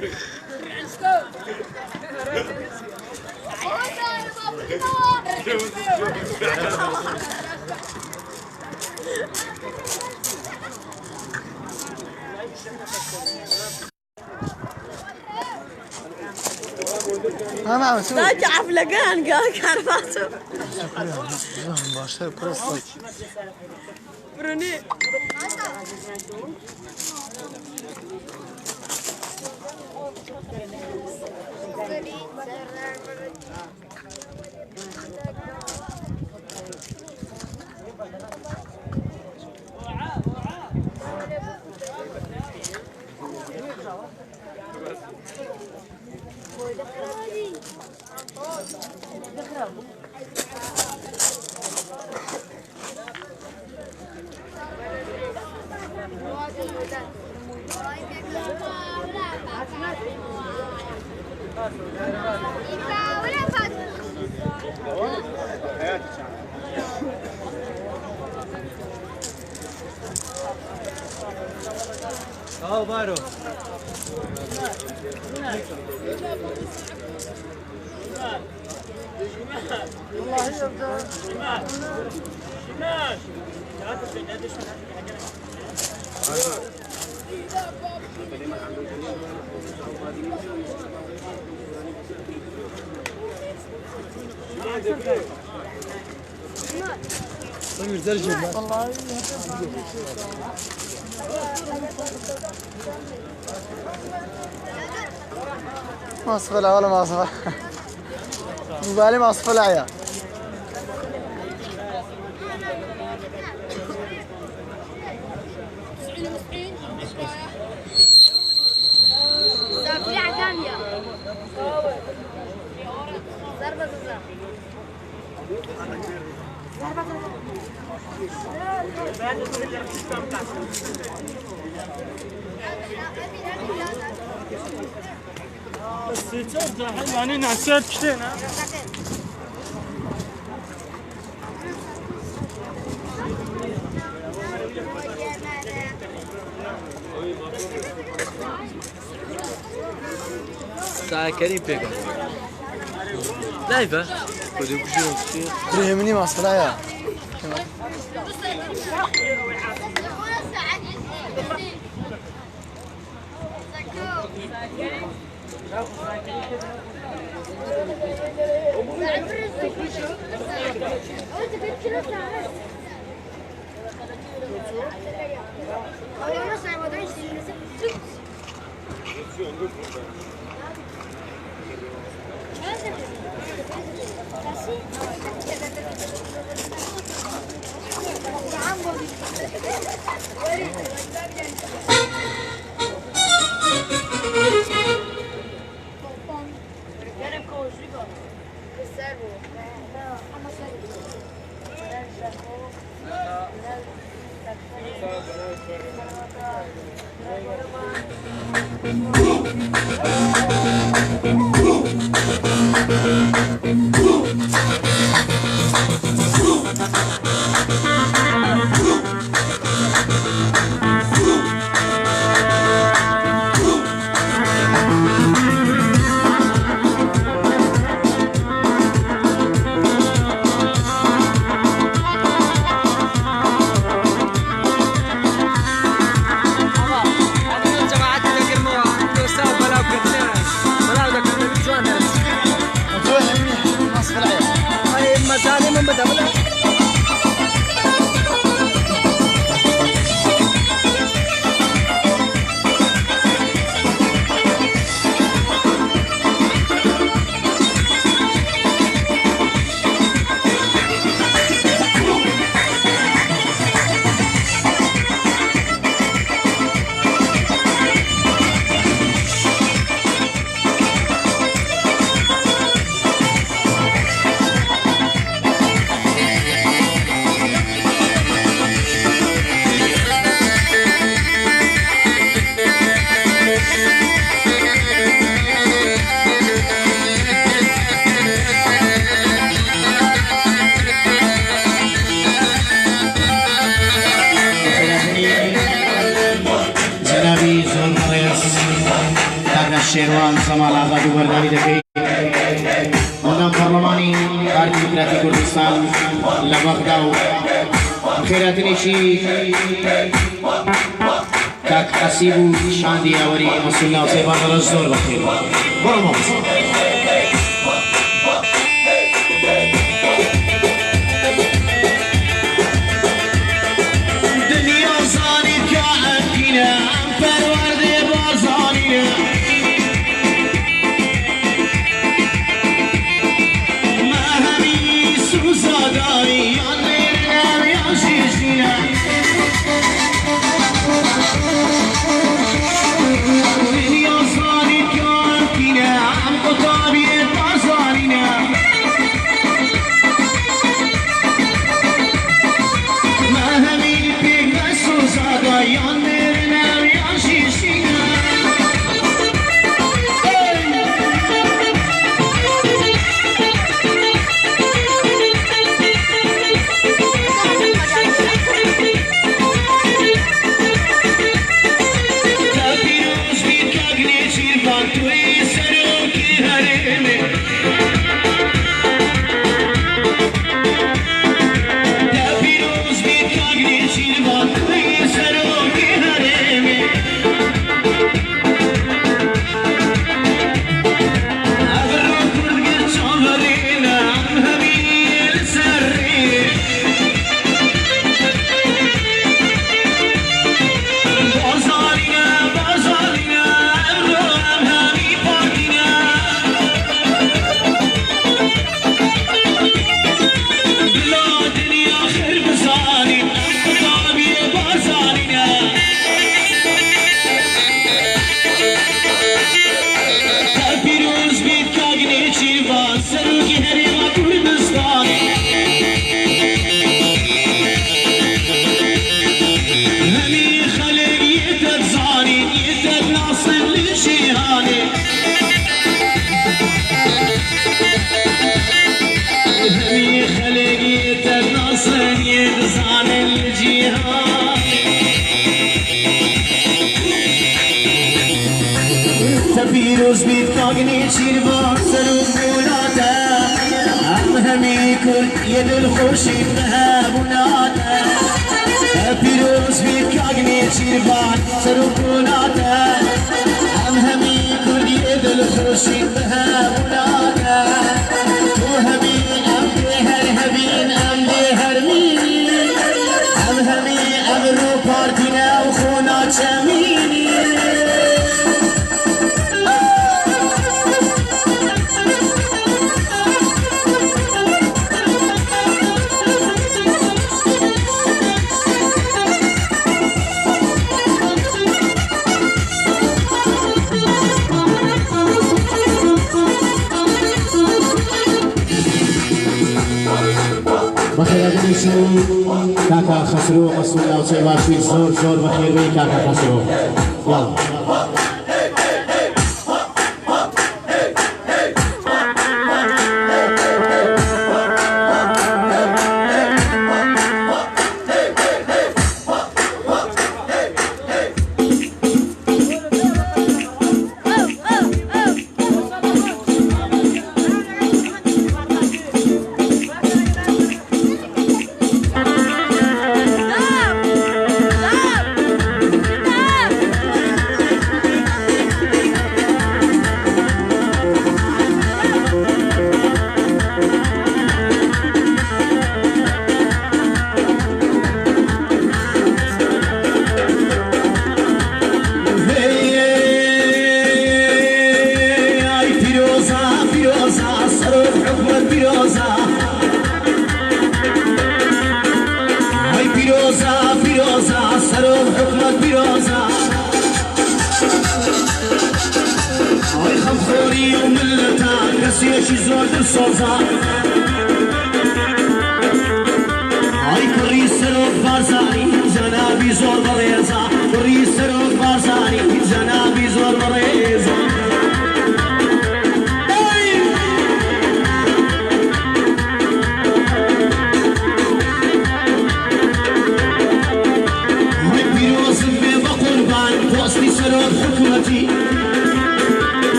ما معه سوي. لا تعرف لقان قال عرفاته. باشا برصة. بروني. بارو والله يبدا شمال شمال سمير زرجل والله ما أصفلها ولا ما أصفلها. مبالي ما أصفلها يا. بس ترجع يعني نعسات كشتينا ساعة كريم بيجا لايفة كودي كشير بريمني ما أصفلها يا. ما شێروان سەماڵ ئاغا دووبەرداری دەکەی ئەندام پەرلەمانی پارتی دموکراتی کوردستان لە بەغدا و خێراتنێکی کاک حەسیب و شاندی یاوەری مەسئول ناوچەی زۆر بەخێر بڕۆ مەوەسا پیروز بید کاغنی چیروان سرود بولاتا هم همی کرد یه دل خوشید مهبوناتا پیروز بید کاغنی چیروان سرود بولاتا هم همی کرد یه دل خوشید مهبوناتا تو همی ام ده هر هبین ام ده هر مینی هم همی ام رو پارتینا و خونا چمینی بخير كاكا خسرو مسؤول ناوچەی باشووری زۆر بەخێر بێی كاكا خسرو يلا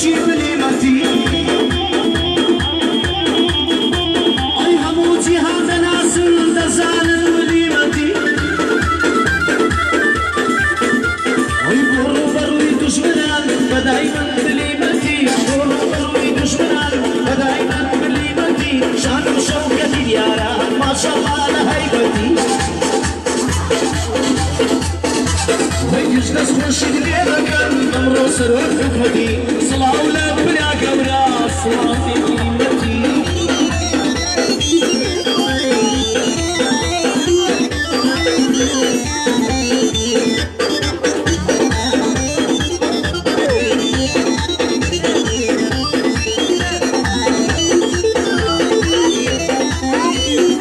خوشی بلیمتی ای همو جهان ناسل دزان بلیمتی ای برو بروی دشمنان بدایما بلیمتی برو بروی دشمنان بدایما بلیمتی شان و شوکتی دیارا ما شاء الله لهیبتی يجلس مرشد ليلك امر سرور فكرتي صلاة ولا بلا قبرة صلاتي قيمتي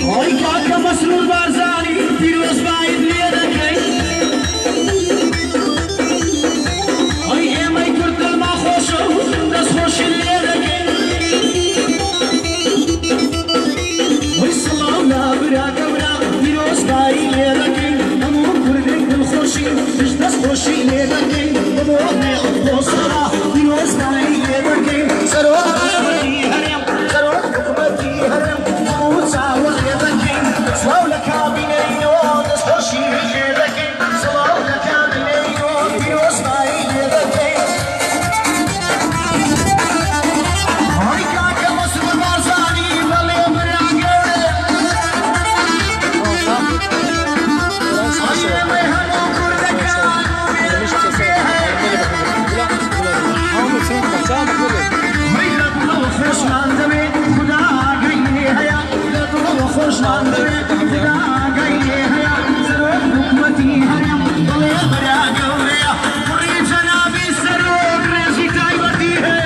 هاي كاكا مسرور بارزاني فيروز بايد ليلك خوشی لیدکی بودی آب صلاح دیروز نایی لیدکی سرور حکمتی هریم سرور حکمتی هریم بود ساور لیدکی سلام لکابینی و دست خوشی لیدکی سلام لکابینی و دیروز نایی لیدکی های کاکا مسرور بارزانی ولی براگه خوشمان دوی خدا گیه هیا سرور حکمتی هریم بله براگه ویا پوری جنابی سرور رزی تایبتی ہے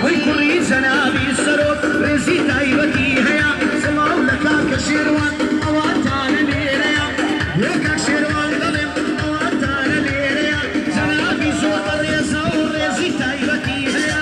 وی پوری جنابی سرور رزی تایبتی هیا سلاو لکا کشیروان اواتان لیریا لکا شیروان دلیم اواتان لیریا جنابی زوت ریزا و رزی تایبتی هیا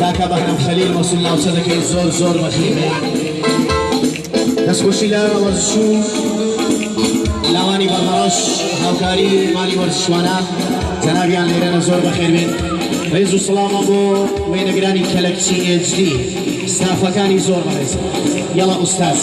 کاکا بهرام خلیل موصول ناوچه که زور زور مخیمه دست خوشی ورزشو لوانی بغاش هاوکاری مالی ورزشوانه جنابیان لیران زور بخیر بین ریز و سلام ابو وینگرانی کلکسی اجدی استافکانی زور بخیر یلا استاذ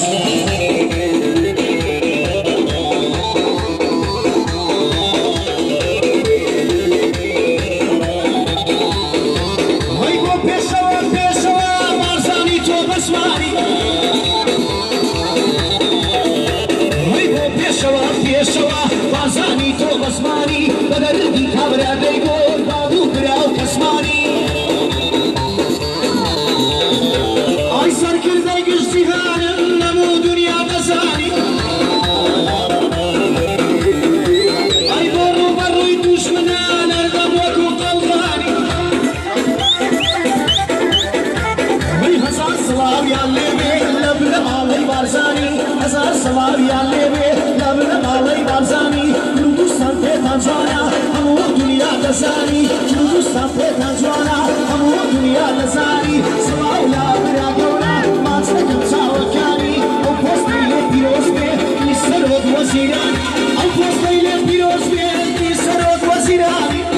سواب يالي بي لبنا مالي بارزاني هزار سواب يالي بي لبنا مالي بارزاني نودوستان بيتان جوانا همو دنيا دزاني نودوستان بيتان جوانا همو دنيا دزاني سواب لا برا قونا ما تسكن ساوكاني او پوست ليلي بيروز بي نسرود وزيراني او پوست ليلي بيروز بي نسرود وزيراني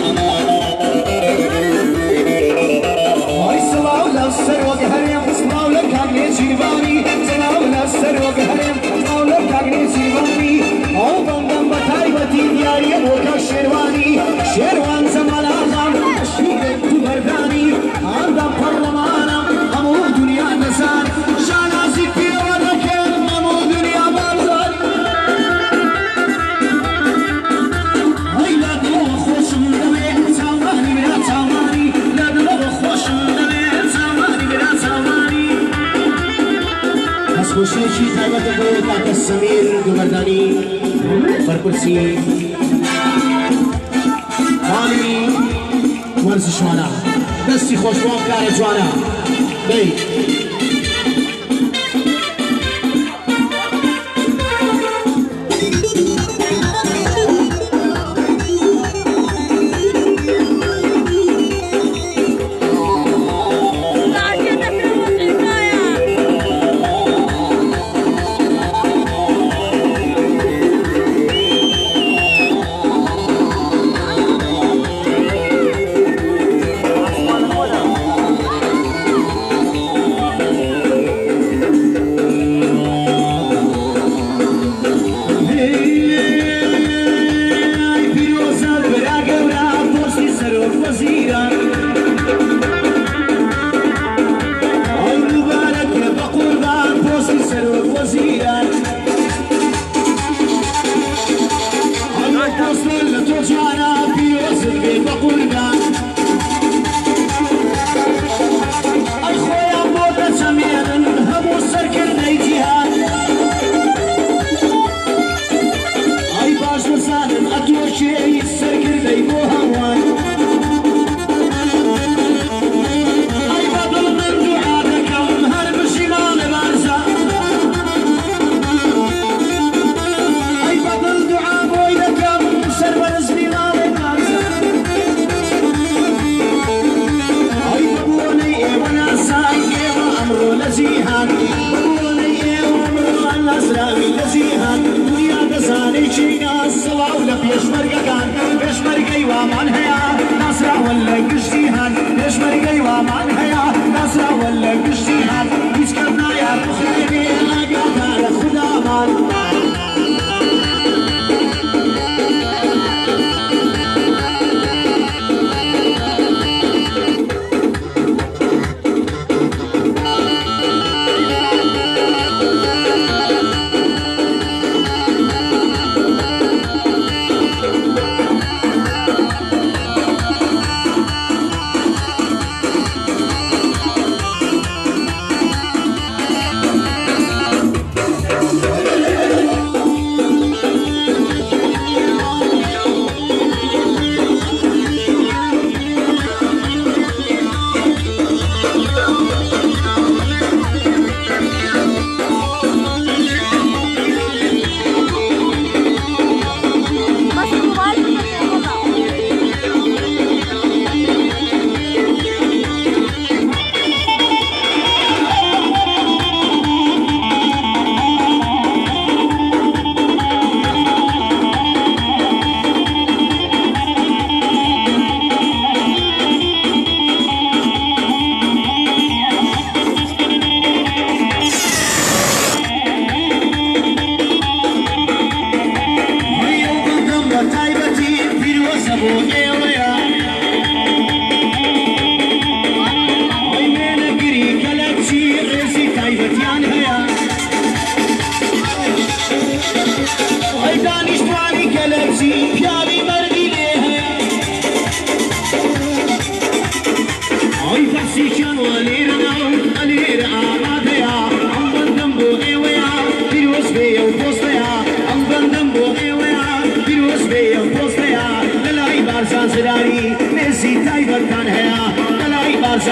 سروق هريم اسماولك كاغني جيباني سلاولك سروق هريم اسماولك كاغني جيباني او بندم بتاي بتي دياري موكا شيرواني شيروان زمان اعظم اشيرك تبرداني عندم برلمانا همو دنيا نزار شانازي في وركن همو دنيا بارزان هيلا دو خوش من دمي ساماني بلا ساماني لا دو خوش من دمي خوشی تایبت بود تا سمیر گوردانی فرپرسی خانی ورزشوانا دستی خوشوان کار جوانا بی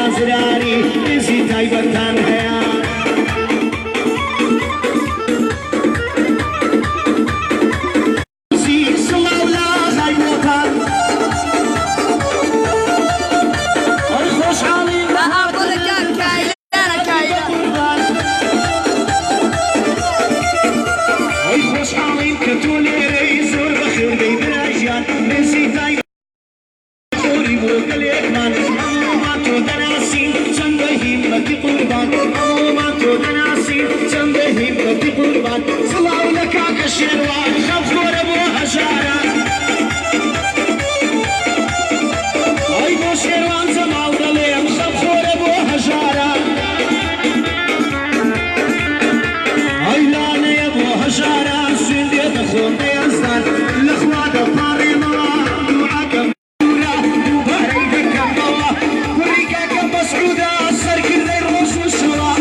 زراری نزی تایبتان هیا شێوان خەم خۆرە بۆ هەژارە ئەی بۆ شێوان جەماڵ دەڵێم خەم خۆرە بۆ هەژارە ئەی لانەیە بۆ هەژارە سوێن دێ دەخۆم دەیەزدان لەخوا دەپاڕێمەوە دوعاکەم دوورە دووبارەی دەکەمەوە کوڕی کاکە مەسعودە سەرکردەی ڕۆژ و شەڕە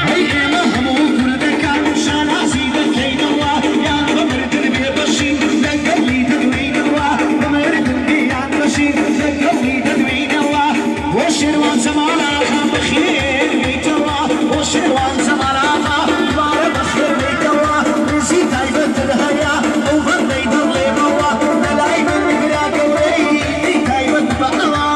ئەی ئێمە هەموو کوردەکان شانازی دەکەینەوە یان بەمردن بێ بەشین لەگەڵی دەدوێنەوە بەمردن بێیان بەشین لەگەڵی دەدوێنەوە بۆ شێروان جەمال ئاغا بەخێر بێیتەوە بۆ شێروان جەمال ئاغا دوبارە بەخێر بێیتەوە ڕێزی تایبەتر هەیە ئەو بەندەی دەڵێمەوە لەلای من برا گەورەی تایبەت بەنەوە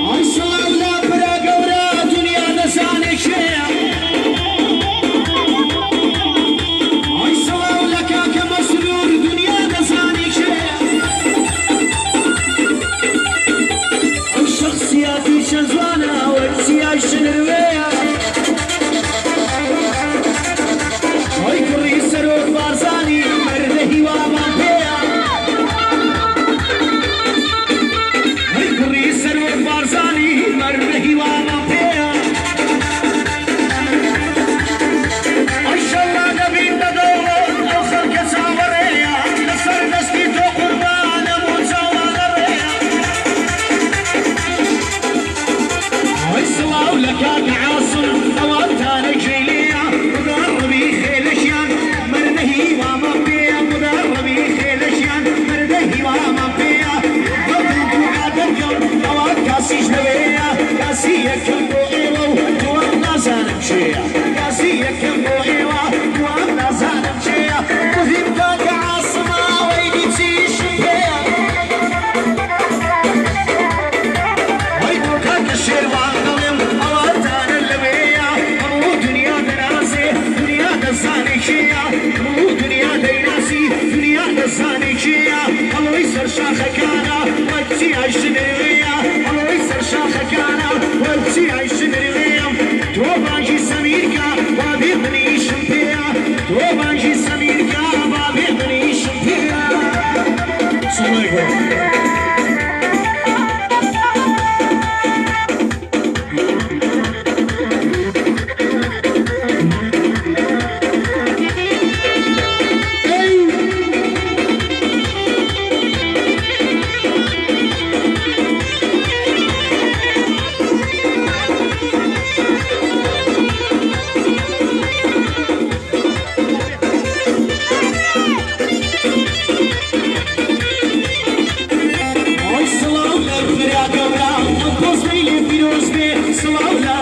ئەی سڵاو لە برا گەورە دنیا دەزانێ کێیە ئەی سڵاو لە کاکە مەسرور دنیا دەزانێ کێیە ئەو شەخسیاتی چەند جوانە وەرزیای شنروەیە ئەی کوڕی سەرۆک بارزانی مەردە هیوامان پێیە ئەی کوڕی سەرۆک بارزانی مەردە هیوامان پێیە ئەی شەڵا دەبین بەدەوڵەت ئەو خەڵکە چاوەڕێیە لەسەر دەستی تۆ قوربانە بۆ چاوانەڕێیە ئەی سڵاو لە کاکە عاسم ئەوانتانە گێلەیە مدەڕەبی خێلەشیان مەردە هیوامان پێیە مدەڕەبی خێلەشیان مەردە هیوامان پێیە بەڵکو دوعا دەکەم ئەوان کاسیش نەوەیە کاسی یەکەم بۆ ئێوە و دووەم نازانم چێیە کاسی یەکەم بۆ ئێوە دووەم نازانم چێیە مهم کاکە عاسمە وەیدی چیشم پێیە ئەی بۆ کاکە شێروان دەڵێم ئەوانتانە لەوەیە هەموو دنیا دەناسێ دنیا دەزانێ کێیە هەموو دنیا دەیناسی دنیا دەزانێ کێیە هەڵۆی سەر شاخەکانە وەرچی ئایشنەوەیە هەڵۆی سەر شاخەکانە وەرچی ئایشنەوەیە تۆ بانگی سەمیرکە وا بێ منیشم پێیە تۆ بانگی سەمیرکە وا بێ منیشم پێیە سڵای بۆ ئەی سڵاو لە برا گەورە ئەم پۆستەی لێ پیرۆز بێ سڵاو لە